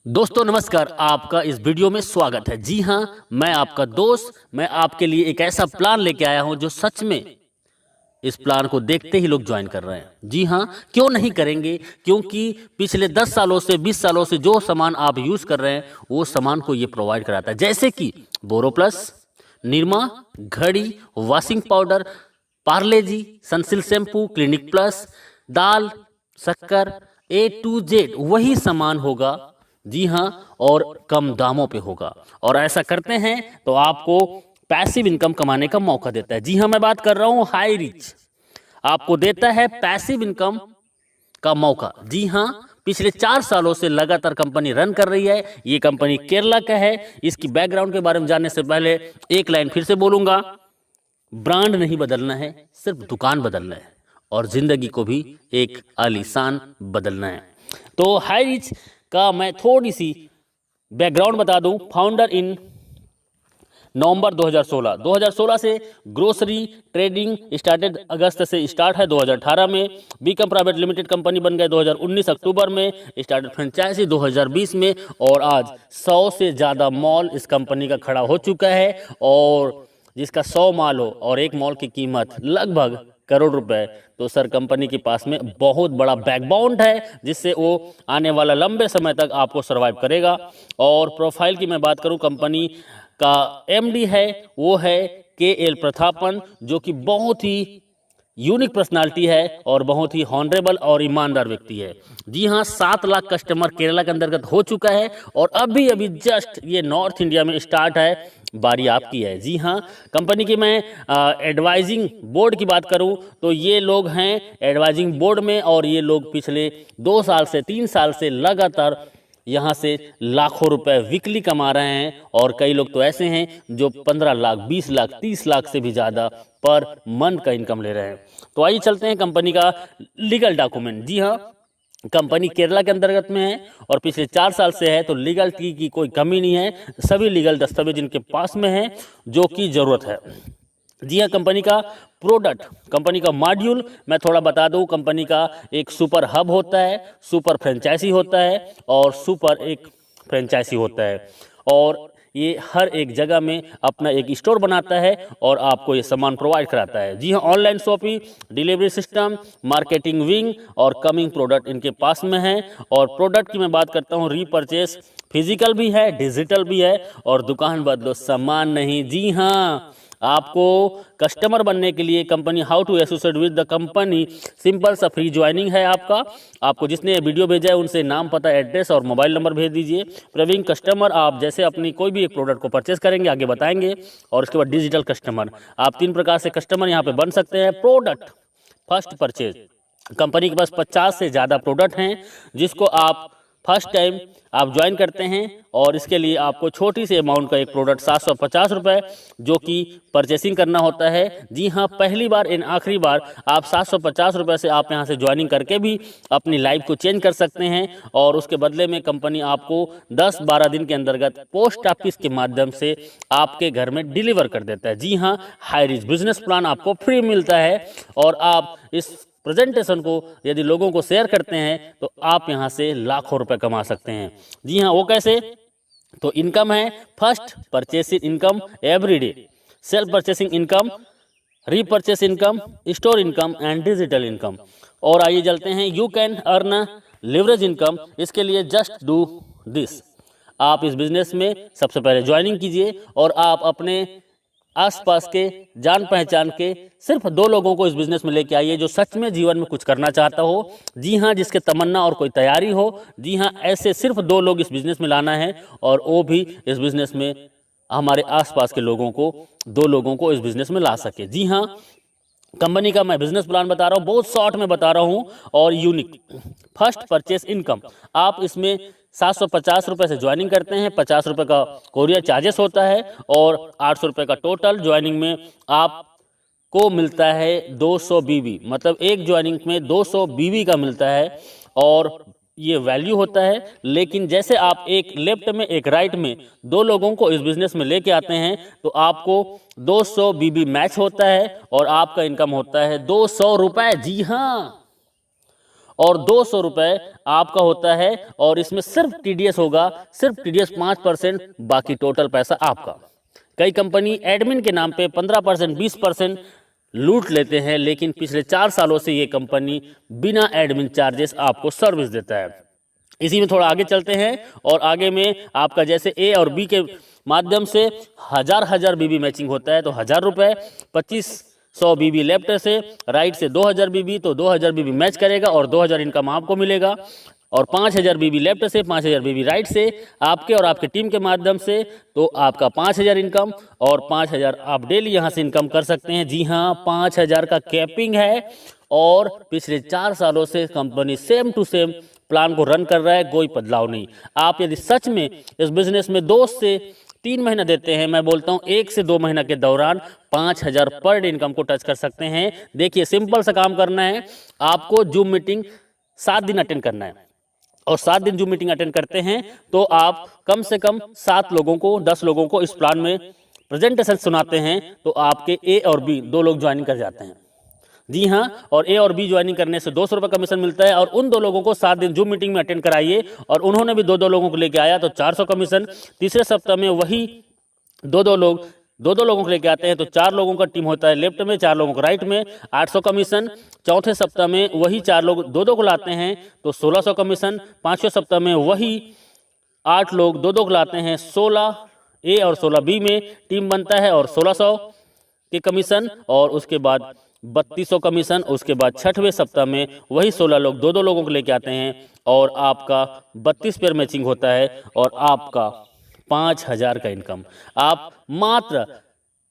दोस्तों नमस्कार, आपका इस वीडियो में स्वागत है। जी हाँ, मैं आपका दोस्त, मैं आपके लिए एक ऐसा प्लान लेके आया हूं जो सच में इस प्लान को देखते ही लोग ज्वाइन कर रहे हैं। जी हाँ, क्यों नहीं करेंगे? क्योंकि पिछले 10 सालों से 20 सालों से जो सामान आप यूज कर रहे हैं वो सामान को ये प्रोवाइड कराता है, जैसे कि बोरो प्लस, निरमा, घड़ी, वॉशिंग पाउडर, पार्ले जी, सनसिल्क शैम्पू, क्लिनिक प्लस, दाल, शक्कर, A to Z वही सामान होगा। जी हाँ, और कम दामों पे होगा। और ऐसा करते हैं तो आपको पैसिव इनकम कमाने का मौका देता है। जी हाँ, मैं बात कर रहा हूँ हाई रिच, आपको देता है पैसिव इनकम का मौका। जी हाँ, पिछले 4 सालों से लगातार कंपनी रन कर रही है। ये कंपनी केरला का है। इसकी बैकग्राउंड के बारे में जानने से पहले एक लाइन फिर से बोलूंगा, ब्रांड नहीं बदलना है, सिर्फ दुकान बदलना है और जिंदगी को भी एक आलीशान बदलना है। तो हाई रिच का मैं थोड़ी सी बैकग्राउंड बता दूं। फाउंडर इन नवंबर 2016 से ग्रोसरी ट्रेडिंग स्टार्टेड, अगस्त से स्टार्ट है 2018 में। बीकम प्राइवेट लिमिटेड कंपनी बन गए 2019 अक्टूबर में। स्टार्टेड फ्रेंचाइजी 2020 में और आज 100 से ज़्यादा मॉल इस कंपनी का खड़ा हो चुका है। और जिसका 100 मॉल हो और एक मॉल की कीमत लगभग करोड़ रुपए, तो सर कंपनी के पास में बहुत बड़ा बैकबोन है जिससे वो आने वाला लंबे समय तक आपको सरवाइव करेगा। और प्रोफाइल की मैं बात करूं, कंपनी का एमडी है वो है KL प्रतापन, जो कि बहुत ही यूनिक पर्सनालिटी है और बहुत ही हॉनरेबल और ईमानदार व्यक्ति है। जी हाँ, 7 लाख कस्टमर केरला के अंतर्गत हो चुका है और अभी अभी जस्ट ये नॉर्थ इंडिया में स्टार्ट है, बारी आपकी है। जी हाँ, कंपनी की मैं एडवाइजिंग बोर्ड की बात करूं तो ये लोग हैं एडवाइजिंग बोर्ड में और ये लोग पिछले 2 साल से 3 साल से लगातार यहाँ से लाखों रुपए वीकली कमा रहे हैं। और कई लोग तो ऐसे हैं जो 15 लाख, 20 लाख, 30 लाख से भी ज़्यादा पर मंथ का इनकम ले रहे हैं। तो आइए चलते हैं कंपनी का लीगल डॉक्यूमेंट। जी हाँ, कंपनी केरला के अंतर्गत में है और पिछले 4 साल से है, तो लीगलिटी की कोई कमी नहीं है। सभी लीगल दस्तावेज इनके पास में है जो कि ज़रूरत है। जी हाँ, कंपनी का प्रोडक्ट, कंपनी का मॉड्यूल मैं थोड़ा बता दूं। कंपनी का एक सुपर हब होता है, सुपर फ्रेंचाइजी होता है और सुपर एक फ्रेंचाइजी होता है। और ये हर एक जगह में अपना एक स्टोर बनाता है और आपको ये सामान प्रोवाइड कराता है। जी हाँ, online shopping, delivery system, marketing wing और कमिंग प्रोडक्ट इनके पास में है। और प्रोडक्ट की मैं बात करता हूँ, रीपरचेस फिजिकल भी है, डिजिटल भी है और दुकान बदलो सामान नहीं। जी हाँ, आपको कस्टमर बनने के लिए company how to associate with the company, simple सा फ्री ज्वाइनिंग है आपको जिसने वीडियो भेजा है उनसे नाम, पता, एड्रेस और मोबाइल नंबर भेज दीजिए। प्रवीण कस्टमर, आप जैसे अपनी कोई भी एक प्रोडक्ट को परचेस करेंगे आगे बताएंगे। और उसके बाद डिजिटल कस्टमर, आप 3 प्रकार से कस्टमर यहाँ पे बन सकते हैं। प्रोडक्ट फर्स्ट परचेज, कंपनी के पास 50 से ज़्यादा प्रोडक्ट हैं जिसको आप फर्स्ट टाइम आप ज्वाइन करते हैं और इसके लिए आपको छोटी सी अमाउंट का एक प्रोडक्ट 750 रुपये जो कि परचेसिंग करना होता है। जी हाँ, पहली बार इन आखिरी बार आप 750 रुपये से आप यहाँ से ज्वाइनिंग करके भी अपनी लाइफ को चेंज कर सकते हैं। और उसके बदले में कंपनी आपको 10-12 दिन के अंतर्गत पोस्ट ऑफिस के माध्यम से आपके घर में डिलीवर कर देता है। जी हाँ, हाई रिच बिजनेस प्लान आपको फ्री मिलता है और आप इस प्रेजेंटेशन को यदि लोगों को शेयर करते हैं तो आप यहां से लाखों रुपए कमा सकते हैं। जी हाँ, वो कैसे? तो इनकम है first purchasing income everyday, self purchasing income, repurchase income, store income and digital income. और आइए चलते हैं, you can earn leverage income. इसके लिए जस्ट डू दिस, आप इस बिजनेस में सबसे पहले ज्वाइनिंग कीजिए और आप अपने आसपास के जान पहचान के सिर्फ 2 लोगों को इस बिजनेस में लेके आइए जो सच में जीवन में कुछ करना चाहता हो। जी हाँ, जिसके तमन्ना और कोई तैयारी हो। जी हाँ, ऐसे सिर्फ 2 लोग इस बिजनेस में लाना है और वो भी इस बिजनेस में हमारे आसपास के लोगों को, 2 लोगों को इस बिजनेस में ला सके। जी हाँ, कंपनी का मैं बिजनेस प्लान बता रहा हूँ, बहुत शॉर्ट में बता रहा हूँ और यूनिक। फर्स्ट परचेस इनकम, आप इसमें 750 रुपये से ज्वाइनिंग करते हैं, 50 रुपये का कोरियर चार्जेस होता है और 800 रुपये का टोटल ज्वाइनिंग में आपको मिलता है 200 बीबी, मतलब एक ज्वाइनिंग में 200 बीबी का मिलता है और ये वैल्यू होता है। लेकिन जैसे आप एक लेफ्ट में एक राइट में 2 लोगों को इस बिजनेस में लेके आते हैं तो आपको 200 बीबी मैच होता है और आपका इनकम होता है 200 रुपये। जी हाँ, और 200 रुपये आपका होता है। और इसमें सिर्फ टीडीएस होगा, सिर्फ टीडीएस 5%, बाकी टोटल पैसा आपका। कई कंपनी एडमिन के नाम पे 15%, 20% लूट लेते हैं, लेकिन पिछले 4 सालों से ये कंपनी बिना एडमिन चार्जेस आपको सर्विस देता है। इसी में थोड़ा आगे चलते हैं और आगे में आपका जैसे ए और बी के माध्यम से हजार बीबी मैचिंग होता है तो 1000 रुपये, 2500 बीबी लेफ्ट से राइट से 2000 बीबी, तो 2000 बीबी मैच करेगा और 2000 इनकम आपको मिलेगा। और 5000 बीबी लेफ्ट से, 5000 बीबी राइट से आपके और आपके टीम के माध्यम से, तो आपका 5000 इनकम और 5000 आप डेली यहाँ से इनकम कर सकते हैं। जी हाँ, 5000 का कैपिंग है और पिछले 4 सालों से company same to same plan को रन कर रहा है, कोई बदलाव नहीं। आप यदि सच में इस बिजनेस में 2 से 3 महीना देते हैं, मैं बोलता हूं 1 से 2 महीना के दौरान 5000 पर डे इनकम को टच कर सकते हैं। देखिए, सिंपल सा काम करना है, आपको जूम मीटिंग 7 दिन अटेंड करना है और 7 दिन जूम मीटिंग अटेंड करते हैं तो आप कम से कम 7 लोगों को, 10 लोगों को इस प्लान में प्रेजेंटेशन सुनाते हैं तो आपके ए और बी 2 लोग ज्वाइनिंग कर जाते हैं। जी हाँ, और ए और बी ज्वाइनिंग करने से 200 रुपये कमीशन मिलता है और उन 2 लोगों को 7 दिन जूम मीटिंग में अटेंड कराइए और उन्होंने भी 2 लोगों को लेके आया तो 400 कमीशन। तीसरे सप्ताह में वही 2 लोगों को लेके आते हैं तो 4 लोगों का टीम होता है लेफ्ट में, 4 लोगों को राइट में, 800 कमीशन। चौथे सप्ताह में वही 4 लोग 2 को लाते हैं तो 1600 कमीशन। 5वें सप्ताह में वही 8 लोग 2 को लाते हैं, 16 ए और 16 बी में टीम बनता है और 1600 के कमीशन। और उसके बाद 3200 कमीशन। उसके बाद 6वें सप्ताह में वही 16 लोग 2 लोगों को लेके आते हैं और आपका 32 पेयर मैचिंग होता है और आपका 5000 का इनकम। आप मात्र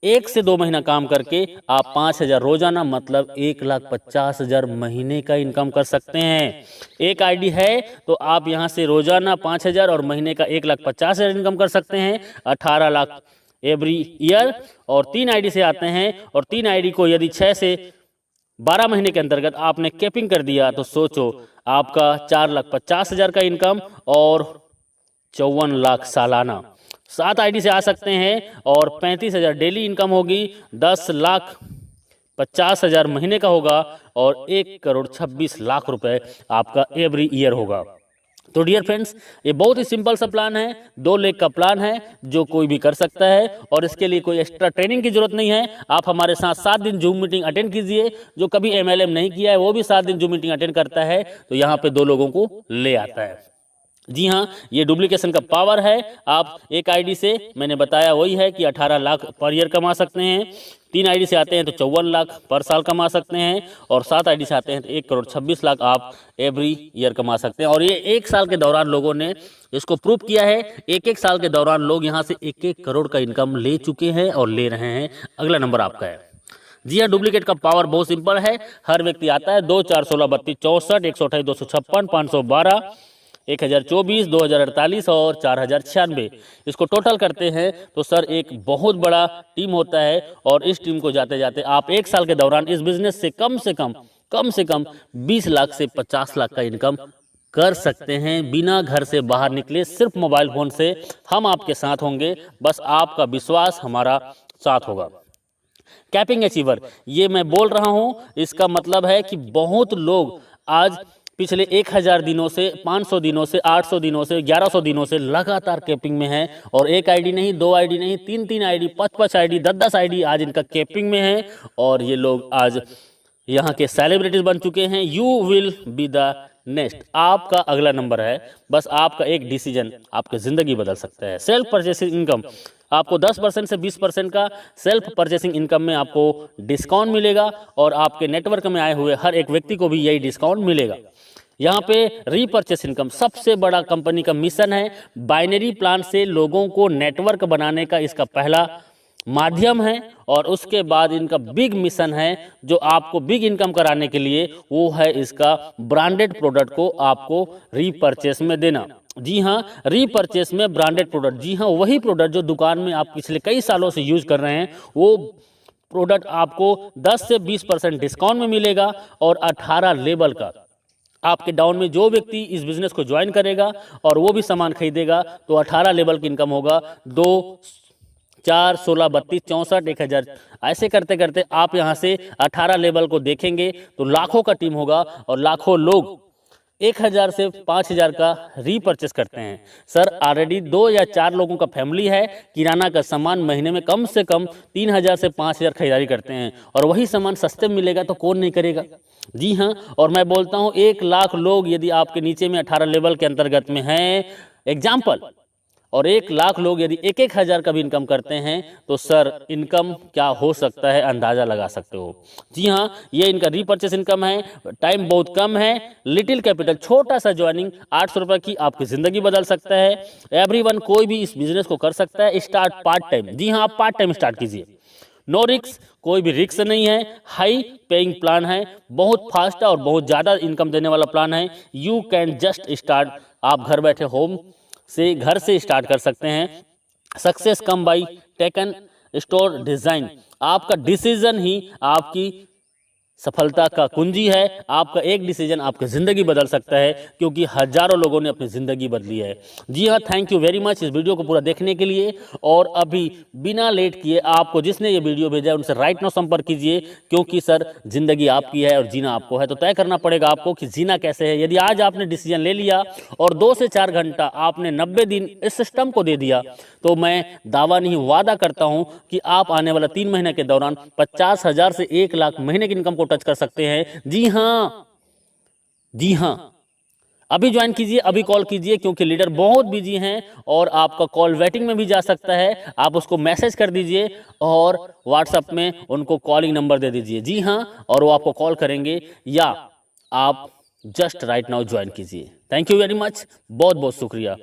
1 से 2 महीना काम करके आप 5000 रोजाना मतलब 1,50,000 महीने का इनकम कर सकते हैं। एक आईडी है तो आप यहां से रोजाना 5000 और महीने का 1,50,000 इनकम कर सकते हैं, 18 लाख एवरी ईयर। और 3 आईडी से आते हैं और 3 आईडी को यदि 6 से 12 महीने के अंतर्गत आपने कैपिंग कर दिया तो सोचो आपका 4,50,000 का इनकम और 54 लाख सालाना। 7 आईडी से आ सकते हैं और 35,000 डेली इनकम होगी, 10,50,000 महीने का होगा और 1,26,00,000 रुपए आपका एवरी ईयर होगा। तो डियर फ्रेंड्स, ये बहुत ही सिंपल सा प्लान है, 2 लाख का प्लान है जो कोई भी कर सकता है और इसके लिए कोई एक्स्ट्रा ट्रेनिंग की जरूरत नहीं है। आप हमारे साथ 7 दिन जूम मीटिंग अटेंड कीजिए। जो कभी एमएलएम नहीं किया है वो भी 7 दिन जूम मीटिंग अटेंड करता है तो यहाँ पे 2 लोगों को ले आता है। जी हाँ, ये डुप्लीकेशन का पावर है। आप एक आईडी से, मैंने बताया वही है कि 18 लाख पर ईयर कमा सकते हैं। 3 आईडी से आते हैं तो 54 लाख पर साल कमा सकते हैं और 7 आईडी से आते हैं तो 1,26,00,000 आप एवरी ईयर कमा सकते हैं। और ये 1 साल के दौरान लोगों ने इसको प्रूव किया है। 1 साल के दौरान लोग यहाँ से 1 करोड़ का इनकम ले चुके हैं और ले रहे हैं। अगला नंबर आपका है। जी हाँ, डुप्लीकेट का पावर बहुत सिंपल है। हर व्यक्ति आता है 2, 4, 16, 32, 64, 128, 256, 512, 1024, 2048 और 4096। इसको टोटल करते हैं तो सर एक बहुत बड़ा टीम होता है और इस टीम को जाते जाते आप 1 साल के दौरान इस बिजनेस से कम से कम 20 लाख से 50 लाख का इनकम कर सकते हैं बिना घर से बाहर निकले। सिर्फ मोबाइल फोन से हम आपके साथ होंगे, बस आपका विश्वास हमारा साथ होगा। कैपिंग अचीवर, ये मैं बोल रहा हूं, इसका मतलब है कि बहुत लोग आज पिछले 1000 दिनों से, 500 दिनों से, 800 दिनों से, 1100 दिनों से लगातार कैपिंग में है और 1 आईडी नहीं, 2 आईडी नहीं, 3 आईडी, 5 आईडी, 10 आईडी आज इनका कैपिंग में है और ये लोग आज यहाँ के सेलिब्रिटीज बन चुके हैं। You will be the next, आपका अगला नंबर है। बस आपका एक डिसीजन आपकी जिंदगी बदल सकता है। सेल्फ परचेसिंग इनकम, आपको 10% से 20% का सेल्फ परचेसिंग इनकम में आपको डिस्काउंट मिलेगा और आपके नेटवर्क में आए हुए हर एक व्यक्ति को भी यही डिस्काउंट मिलेगा। यहाँ पे रीपर्चेस इनकम सबसे बड़ा कंपनी का मिशन है। बाइनरी प्लान से लोगों को नेटवर्क बनाने का इसका पहला माध्यम है और उसके बाद इनका बिग मिशन है जो आपको बिग इनकम कराने के लिए, वो है इसका ब्रांडेड प्रोडक्ट को आपको रीपर्चेस में देना। जी हाँ, रीपर्चेस में ब्रांडेड प्रोडक्ट, जी हाँ वही प्रोडक्ट जो दुकान में आप पिछले कई सालों से यूज कर रहे हैं, वो प्रोडक्ट आपको 10 से 20% डिस्काउंट में मिलेगा और 18 लेवल का आपके डाउन में जो व्यक्ति इस बिजनेस को ज्वाइन करेगा और वो भी सामान खरीदेगा तो 18 लेवल की इनकम होगा। 2, 4, 16, 32, 64, 1000 ऐसे करते करते आप यहाँ से 18 लेवल को देखेंगे तो लाखों का टीम होगा और लाखों लोग 1000 से 5000 का रीपरचेस करते हैं। सर ऑलरेडी 2 या 4 लोगों का फैमिली है, किराना का सामान महीने में कम से कम 3000 से 5000 खरीदारी करते हैं और वही सामान सस्ते में मिलेगा तो कौन नहीं करेगा। जी हाँ, और मैं बोलता हूँ 1 लाख लोग यदि आपके नीचे में 18 लेवल के अंतर्गत में हैं एग्जाम्पल, और 1 लाख लोग यदि 1-1 हज़ार का भी इनकम करते हैं तो सर इनकम क्या हो सकता है अंदाज़ा लगा सकते हो। जी हाँ, ये इनका रीपरचेस इनकम है, टाइम बहुत कम है, लिटिल कैपिटल, छोटा सा ज्वाइनिंग 800 रुपये की आपकी ज़िंदगी बदल सकता है। एवरीवन कोई भी इस बिज़नेस को कर सकता है, स्टार्ट पार्ट टाइम। जी हाँ, आप पार्ट टाइम स्टार्ट कीजिए, नो रिक्स, कोई भी रिक्स नहीं है, हाई पेइंग प्लान है, बहुत फास्ट है और बहुत ज़्यादा इनकम देने वाला प्लान है। यू कैन जस्ट स्टार्ट, आप घर बैठे होम से घर से स्टार्ट कर सकते हैं। Success come by taken store design, आपका डिसीजन ही आपकी सफलता का कुंजी है। आपका एक डिसीजन आपकी ज़िंदगी बदल सकता है, क्योंकि हजारों लोगों ने अपनी ज़िंदगी बदली है। जी हाँ, थैंक यू वेरी मच इस वीडियो को पूरा देखने के लिए। और अभी बिना लेट किए आपको जिसने ये वीडियो भेजा है उनसे राइट नाउ संपर्क कीजिए, क्योंकि सर ज़िंदगी आपकी है और जीना आपको है, तो तय करना पड़ेगा आपको कि जीना कैसे है। यदि आज आपने डिसीजन ले लिया और 2 से 4 घंटा आपने 90 दिन इस सिस्टम को दे दिया, तो मैं दावा नहीं वादा करता हूं कि आप आने वाला 3 महीने के दौरान 50,000 से 1 लाख महीने की इनकम को टच कर सकते हैं। जी हाँ, जी हाँ, अभी ज्वाइन कीजिए, अभी कॉल कीजिए, क्योंकि लीडर बहुत बिजी हैं और आपका कॉल वेटिंग में भी जा सकता है। आप उसको मैसेज कर दीजिए और व्हाट्सएप में उनको कॉलिंग नंबर दे दीजिए। जी हाँ, और वो आपको कॉल करेंगे, या आप जस्ट राइट नाउ ज्वाइन कीजिए। थैंक यू वेरी मच, बहुत बहुत शुक्रिया।